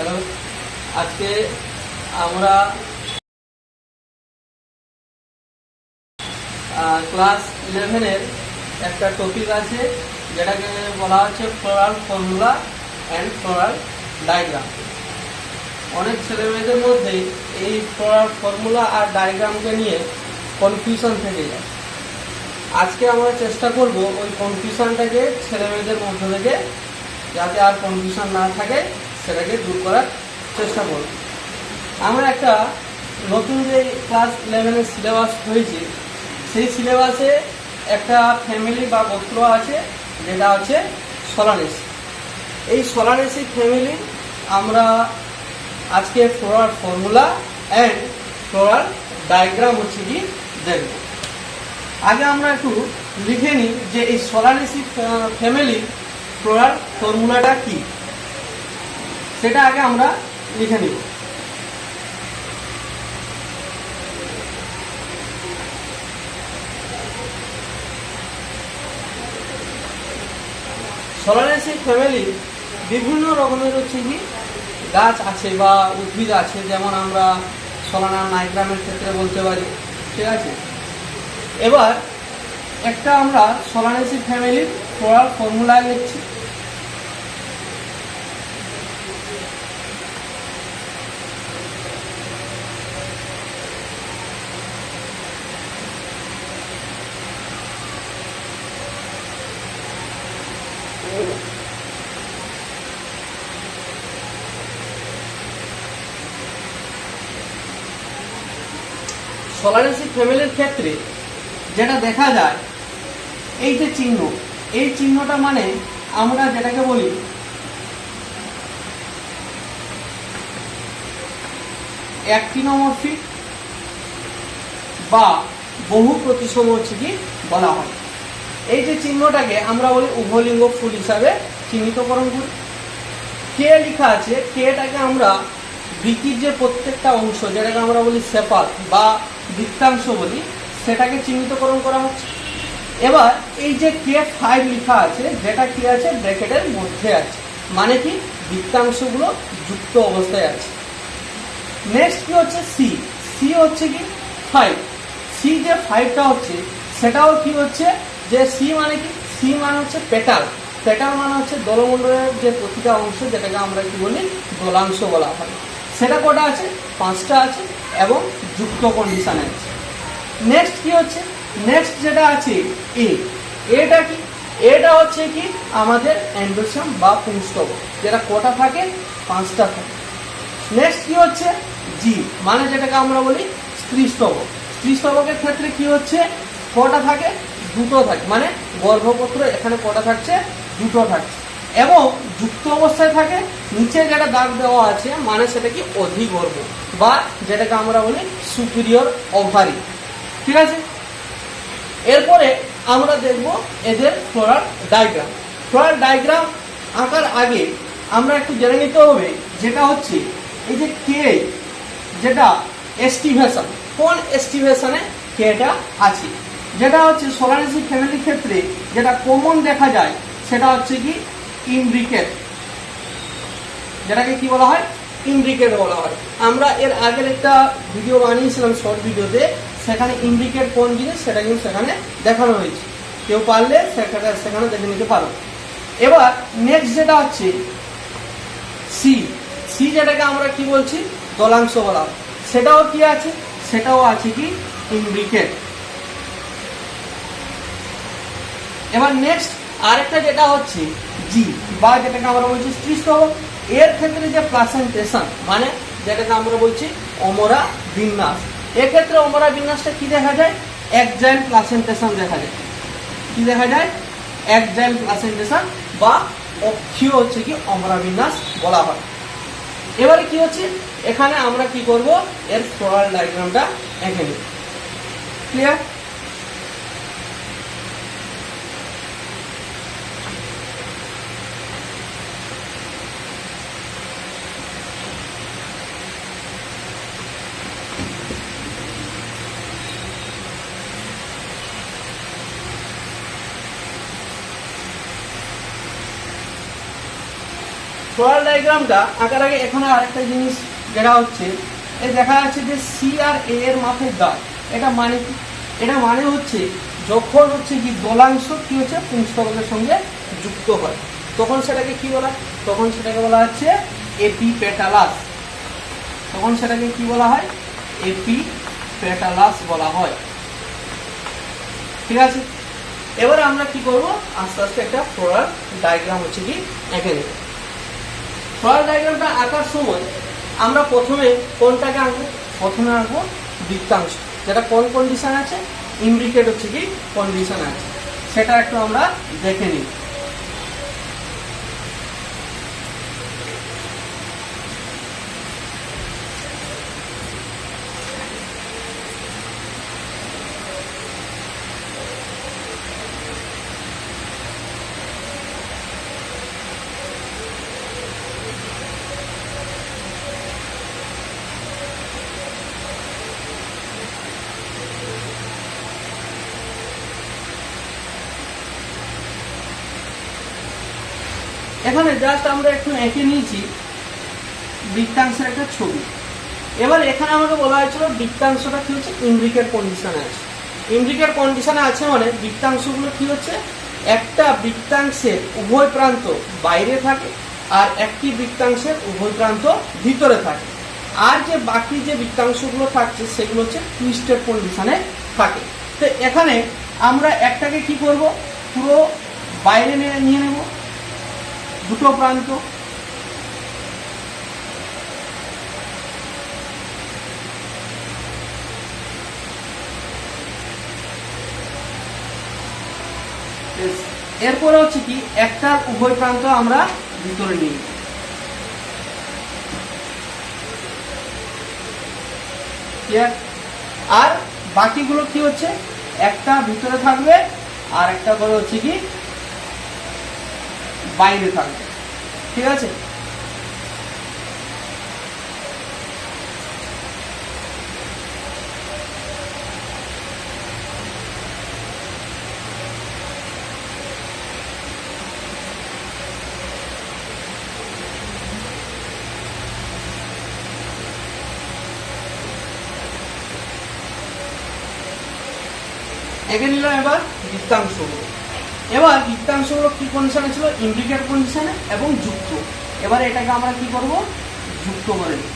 Hello, আজকে আমরা class 11-এর একটা টপিক আছে যেটাকে বলা হচ্ছে floral formula and floral diagram. অনেক ছেলেমেয়েদের মধ্যে এই ফ্লোরাল ফর্মুলা আর ডায়াগ্রামকে নিয়ে কনফিউশন থেকে যায়। আজকে আমরা চেষ্টা করব ওই কনফিউশনটাকে ছেলেমেয়েদের মধ্য থেকে যাতে আর কনফিউশন না থাকে সেটাকে দূর করার চেষ্টা করব। আমরা একটা নতুন যে ক্লাস 11-এর সিলেবাস হয়েছে সেই সিলেবাসে একটা ফ্যামিলি বা গোত্র আছে যেটা হচ্ছে সোলানেসি। এই সোলানেসি ফ্যামিলি আমরা আজকে floral formula and floral diagram হচ্ছে কি দেখব। আগে আমরা একটু লিখে নিই যে এই সোলানেসি ফ্যামিলি ফ্লোরাল ফর্মুলাটা কি, সেটা আগে আমরা লিখে নিব। সোলানেসি ফ্যামিলি বিভিন্ন রকমের হচ্ছে কি গাছ আছে বা উদ্ভিদ আছে, যেমন আমরা সোলানা নাইগ্রামের ক্ষেত্রে বলতে পারি, ঠিক আছে। এবার একটা আমরা সোলানেসি ফ্যামিলির ফ্লোরাল ফর্মুলা লিখছি। সোলানেসি ফ্যামিলির ক্ষেত্রে যেটা দেখা যায়, এই যে চিহ্ন, এই চিহ্নটা মানে আমরা যেটাকে বলি অ্যাক্টিনোমরফিক বা বহু প্রতিসম হচ্ছে কি বলা হয়। এই যে চিহ্নটাকে আমরা বলি উভলিঙ্গ ফুল হিসাবে চিহ্নিতকরণ করি। কে লেখা আছে, কেটাকে আমরা বৃত্তির যে প্রত্যেকটা অংশ যেটাকে আমরা বলি সেপাল বা বৃত্তাংশ বলি, সেটাকে চিহ্নিতকরণ করা হচ্ছে। এবার এই যে K5 লেখা আছে, যেটা কি আছে ব্র্যাকেটের মধ্যে আছে, মানে কি বৃত্তাংশগুলো যুক্ত অবস্থায় আছে। নেক্সট কি হচ্ছে সি হচ্ছে কি 5। সি যে 5টা হচ্ছে সেটাও কি হচ্ছে যে সি মানে কি, সি মানে হচ্ছে পেটাল। পেটাল মানে হচ্ছে দলমণ্ডলের যে প্রতিটা অংশ যেটাকে আমরা কি বলি দলাংশ বলা হয়। সেটা কটা আছে, 5টা আছে এবং যুক্ত কন্ডিশনে আছে। নেক্সট কি হচ্ছে, নেক্সট যেটা আছে এটা কি, এটা হচ্ছে কি আমাদের এন্ডোসোম বা পুংস্তবক, যেটা কটা থাকে 5টা থাকে। নেক্সট কি হচ্ছে জি, মানে যেটাকে আমরা বলি স্ত্রীস্তবক। স্ত্রীস্তবকের ক্ষেত্রে কি হচ্ছে কটা থাকে, 2টো থাকে, মানে গর্ভপত্র এখানে কটা থাকছে, 2টো থাকছে এবং যুক্ত অবস্থায় থাকে। নিচে যেটা দাগ দেওয়া আছে মানে সেটা কি অধিগর্ভ বা যেটাকে আমরা বলি সুপিরিয়র ওভারি, ঠিক আছে। এরপরে আমরা দেখব এদের ফ্লোরাল ডায়াগ্রাম। ফ্লোরাল ডায়াগ্রাম আঁকার আগে আমরা একটু জেনে নিতে হবে যেটা হচ্ছে এই যে কে, যেটা এস্টিভেশন, কোন এস্টিভেশনে কেটা আছে। যেটা হচ্ছে সোলানেসি ফ্যামিলির ক্ষেত্রে যেটা কমন দেখা যায় সেটা হচ্ছে কি ইমব্রিকেট, যেটাকে কি বলা হয় ইমব্রিকেট বলা হয়। আমরা এর আগের একটা ভিডিও বানিয়েছিলাম শর্ট ভিডিওতে, সেখানে ইমব্রিকেট কোন জিনিস সেটা কিন্তু সেখানে দেখানো হয়েছে, কেউ পারলে সেখানে দেখে নিতে পারো। এবার নেক্সট যেটা হচ্ছে সি যেটাকে আমরা কি বলছি দলাংশ বলা হয়, সেটাও কি আছে, সেটাও আছে কি ইমব্রিকেট। এবার নেক্সট আরেকটা যেটা হচ্ছে জি বা যেটাকে আমরা বলছি স্ত্রীস্তবক, এর ক্ষেত্রে যে প্লাসেন্টেশন মানে যেটাকে আমরা বলছি অমরা বিন্যাস, এক্ষেত্রে অমরা বিন্যাসটা কি দেখা যায়, একজাইল প্লাসেন্টেশন দেখা যায়। কি দেখা যায়, একজাইল প্লাসেন্টেশন বা অক্ষীয় হচ্ছে কি অমরা বিন্যাস বলা হয়। এবারে কি হচ্ছে, এখানে আমরা কি করব এর ফ্লোরাল ডায়াগ্রামটা এঁকে নিই। ক্লিয়ার? ফ্লোরাল ডায়াগ্রামটা আঁকার আগে এখানে আরেকটা জিনিস যেটা হচ্ছে, এই দেখা যাচ্ছে যে সি আর এ এর মাথায় দাগ। এটা মানে কি? এটা মানে হচ্ছে যখন হচ্ছে কি দলাংশ কি হচ্ছে পুংস্তবকের সঙ্গে যুক্ত হয়, তখন সেটাকে কি বলা? তখন সেটাকে বলা হচ্ছে এপিপেটালাস। তখন সেটাকে কি বলা হয়? এপিপেটালাস বলা হয়। ঠিক আছে, এবার আমরা কি করব, আস্তে আস্তে একটা ফ্লোরাল ডায়াগ্রাম হচ্ছে কি এঁকে নেব। ফ্লোরাল ডায়াগ্রামটা আঁকার সময় আমরা প্রথমে কোনটাকে আঁকবো? প্রথমে আঁকবো বৃত্তাংশ, যেটা কোন কন্ডিশন আছে? ইমব্রিকেট হচ্ছে কি কন্ডিশন আছে, সেটা একটু আমরা দেখে নিই। এখানে জাস্ট আমরা একটু এঁকে নিয়েছি বৃত্তাংশের একটা ছবি। এবার এখানে আমাকে বলা হয়েছিল বৃত্তাংশটা কি হচ্ছে ইমব্রিকেট কন্ডিশনে আছে। ইমব্রিকেট কন্ডিশনে আছে মানে বৃত্তাংশগুলো কি হচ্ছে, একটা বৃত্তাংশের উভয় প্রান্ত বাইরে থাকে আর একটি বৃত্তাংশের উভয় প্রান্ত ভিতরে থাকে, আর যে বাকি যে বৃত্তাংশগুলো থাকছে সেগুলো হচ্ছে টুইস্টেড কন্ডিশনে থাকে। তো এখানে আমরা একটাকে কি করব, পুরো বাইরে নিয়ে নেব দুটো প্রান্ত, এরপরে হচ্ছে কি একটা উভয় প্রান্ত আমরা ভিতরে নিই। আর বাকিগুলো কি হচ্ছে, একটা ভিতরে থাকবে আর একটা করে হচ্ছে কি বাইরে থাকবে। ঠিক আছে, এঁকে নিলাম এবার বৃত্তাংশগুলো। এবার বৃত্তাংশগুলো কি কন্ডিশনে ছিল? ইমব্রিকেট কন্ডিশনে এবং যুক্ত। এবার এটাকে আমরা কি করব, যুক্ত করে নিই।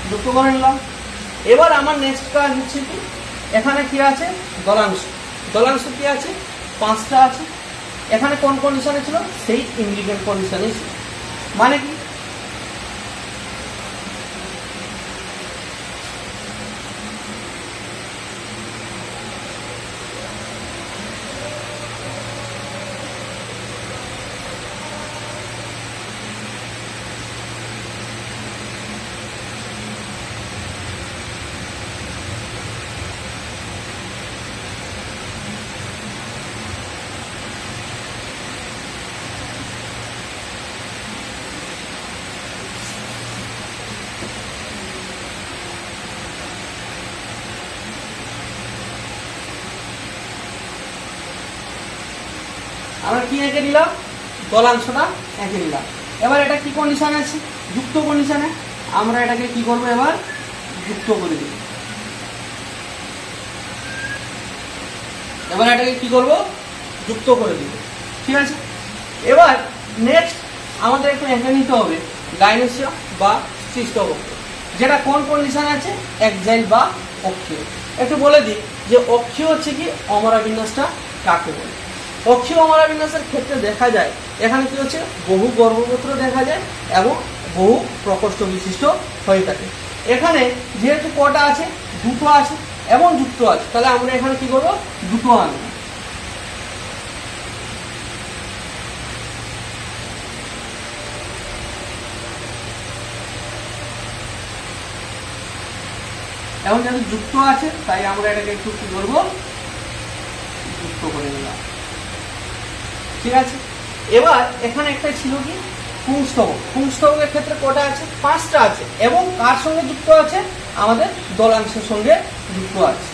যুক্ত করে নিলাম। এবার আমার নেক্সট কাজ হচ্ছে কি, এখানে কি আছে দলাংশ। দলাংশ কি আছে? 5টা আছে। এখানে কোন কন্ডিশনে ছিল? সেই ইমব্রিকেট কন্ডিশনে ছিল। মানে কি, আমরা কি এঁকে নিলাম? দলাংশটা এঁকে নিলাম। এবার এটা কি কন্ডিশনে আছে? যুক্ত কন্ডিশনে। আমরা এটাকে কি করবো, এবার যুক্ত করে দিব। এবার এটাকে কি করব, যুক্ত করে দিব। ঠিক আছে, এবার নেক্সট আমাদের একটু এঁকে নিতে হবে গাইনোসিয়াম বা সৃষ্টবক্র, যেটা কোন কন্ডিশনে আছে? এক্সাইল বা অক্ষীয়। একটু বলে দিই যে অক্ষীয় হচ্ছে কি অমরা বিন্যাসটা কাকে বলে। অক্ষীয় অমরা বিন্যাসের ক্ষেত্রে দেখা যায় এখানে কি হচ্ছে, বহু গর্ভপত্র দেখা যায় এবং বহু প্রকোষ্ঠ বিশিষ্ট হয়ে থাকে। এখানে যেহেতু কটা আছে? দুটো আছে এবং যুক্ত আছে, তাহলে আমরা এখানে কি করবো, দুটো আনবো। এখন যেহেতু যুক্ত আছে তাই আমরা এটাকে একটু কি করবো, যুক্ত করে নিলাম। ঠিক আছে, এবার এখানে একটা ছিল কি পুংস্তবক। পুংস্তবকের ক্ষেত্রে কটা আছে? 5টা আছে এবং কার সঙ্গে যুক্ত আছে? আমাদের দলাংশের সঙ্গে যুক্ত আছে।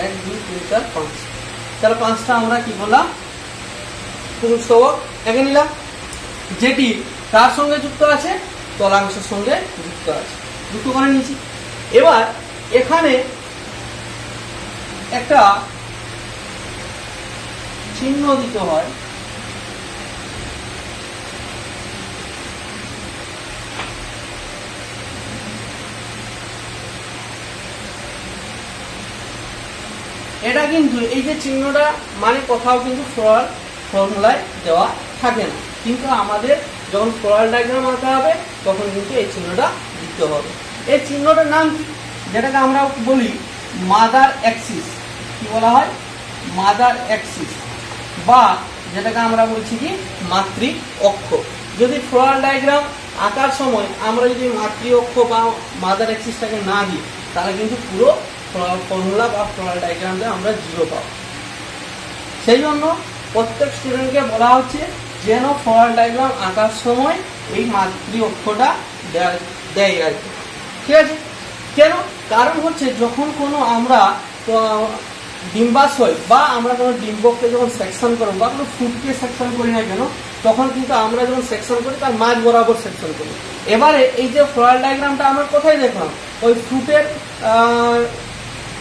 1 2 3 4 5, তাহলে 5টা আমরা কি বললাম পুংস্তবক এঁকে নিলাম, যেটি তার সঙ্গে যুক্ত আছে, তলাংশের সঙ্গে যুক্ত আছে, যুক্ত করে নিয়েছি। এবার এখানে একটা চিহ্ন দিতে হয়, এটা কিন্তু এই যে চিহ্নটা মানে কোথাও কিন্তু ফ্লোরাল ফর্মুলায় দেওয়া থাকে না, কিন্তু আমাদের যখন ফ্লোরাল ডায়াগ্রাম আঁকা হবে তখন কিন্তু এই চিহ্নটা দিতে হবে। এই চিহ্নটার নাম কি, যেটাকে আমরা বলি মাদার অ্যাক্সিস। কি বলা হয়? মাদার অ্যাক্সিস, বা যেটাকে আমরা বলছি কি মাতৃ অক্ষ। যদি ফ্লোরাল ডায়াগ্রাম আঁকার সময় আমরা যদি মাতৃ অক্ষ বা মাদার অ্যাক্সিসটাকে না দিই, তাহলে কিন্তু পুরো ফর্মুলা বা ফ্লোরাল ডায়াগ্রামে আমরা 0 পাবো। সেই জন্য প্রত্যেক স্টুডেন্টকে বলা হচ্ছে যেন ফ্লোরাল ডায়াগ্রাম আঁকার সময় এই মাতৃ অক্ষটা দেয় আর কি। ঠিক আছে? কেন? কারণ হচ্ছে যখন কোনো আমরা ডিম্বাশয় বা আমরা কোনো ডিম্বককে যখন সেকশন করবো বা কোনো ফ্রুটকে সেকশন করি না কেন, তখন কিন্তু আমরা যখন সেকশন করি তার মাঝ বরাবর সেকশন করি। এবারে এই যে ফ্লোরাল ডায়াগ্রামটা আমরা কোথায় দেখলাম? ওই ফ্রুটের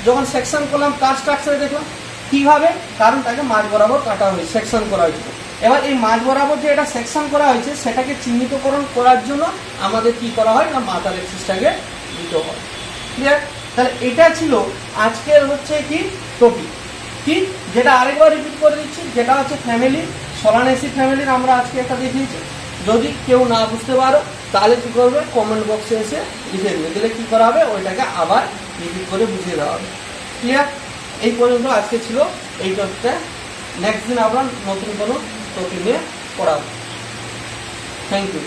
যখন সেকশন করলাম তার স্ট্রাকচারে দেখলাম। কিভাবে? কারণ তাকে মাঝ বরাবর কাটা হয়েছে, সেকশন করা হয়েছে। এবার এই মাঝ বরাবর যে এটা সেকশন করা হয়েছে সেটাকে চিহ্নিতকরণ করার জন্য আমাদের কি করা হয় না মাদার অ্যাক্সিসটাকে দিতে হয়। ক্লিয়ার? তাহলে এটা ছিল আজকের হচ্ছে কি টপিক, কি যেটা আরেকবার রিপিট করে দিচ্ছি, যেটা হচ্ছে ফ্যামিলি, সোলানেসি ফ্যামিলির আমরা আজকে একটা দেখিয়েছি। যদি কেউ না বুঝতে পারো তাহলে কি করবে, কমেন্ট বক্সে এসে লিখে দেবে, দিলে কি করা হবে ওইটাকে আবার রিপিট করে বুঝিয়ে দেওয়া হবে। ক্লিয়ার? এই পর্যন্ত আজকে ছিল এই টপিকটা। নেক্সট দিন আমরা নতুন কোনো টপিক নিয়ে পড়াবো। Thank you.